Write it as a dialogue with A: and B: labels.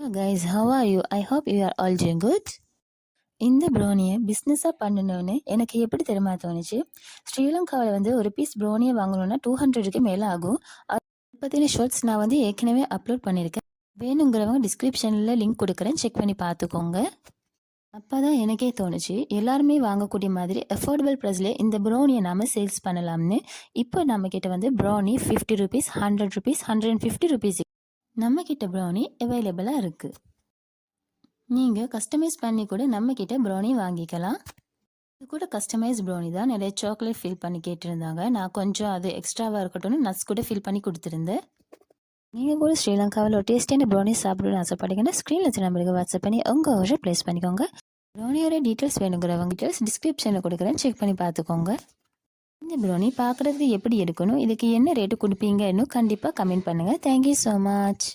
A: Hello guys, how are you? I hope you are all doing good. இந்த ப்ரௌனியை பிஸ்னஸாக பண்ணணும்னு எனக்கு எப்படி தெரியுமா தோணுச்சு. ஸ்ரீலங்காவில் ஒரு பீஸ் ப்ரௌனியை வாங்கணுன்னா 200க்கு மேலே ஆகும். அது பற்றின ஷார்ட்ஸ் நான் ஏற்கனவே அப்லோட் பண்ணியிருக்கேன். வேணுங்கிறவங்க டிஸ்கிரிப்ஷனில் லிங்க் கொடுக்குறேன், செக் பண்ணி பார்த்துக்கோங்க. அப்போ தான் எனக்கே தோணுச்சு, எல்லாருமே வாங்கக்கூடிய மாதிரி அஃபோர்டபுள் ப்ரைஸ்லேயே இந்த ப்ரௌனியை நாம் சேல்ஸ் பண்ணலாம்னு. இப்போ நம்மக்கிட்ட ப்ரௌனி 50 ருபீஸ், 100 ருபீஸ், 150 ருபீஸ் நம்மக்கிட்ட ப்ரௌனி அவைலபிளாக இருக்குது. நீங்கள் கஸ்டமைஸ் பண்ணி கூட நம்மக்கிட்ட ப்ரௌனி வாங்கிக்கலாம். இது கூட கஸ்டமைஸ் ப்ரௌனி தான். நிறைய சாக்லேட் ஃபில் பண்ணி கேட்டிருந்தாங்க. நான் கொஞ்சம் அது எக்ஸ்ட்ராவாக இருக்கட்டும்னு நட்ஸ் கூட ஃபில் பண்ணி கொடுத்துருந்தேன். நீங்கள் கூட ஸ்ரீலங்காவில் ஒரு டேஸ்டியான ப்ரௌனி சாப்பிடணும்னு ஆசைப்பட்டீங்கன்னா ஸ்க்ரீனில் வச்சு நம்பருக்கு வாட்ஸ்அப் பண்ணி உங்கள் ஆர்டர் ப்ளேஸ் பண்ணிக்கோங்க. ப்ரௌனியோட டீட்டெயில்ஸ் வேணுங்கிறவங்க டீட்டெயில்ஸ் டிஸ்கிரிப்ஷனில் கொடுக்குறேன், செக் பண்ணி பார்த்துக்கோங்க. இந்த ப்ரௌனி பார்க்குறதுக்கு எப்படி எடுக்கணும், இதுக்கு என்ன ரேட்டு கொடுப்பீங்கன்னு கண்டிப்பாக கமெண்ட் பண்ணுங்கள். Thank you so much.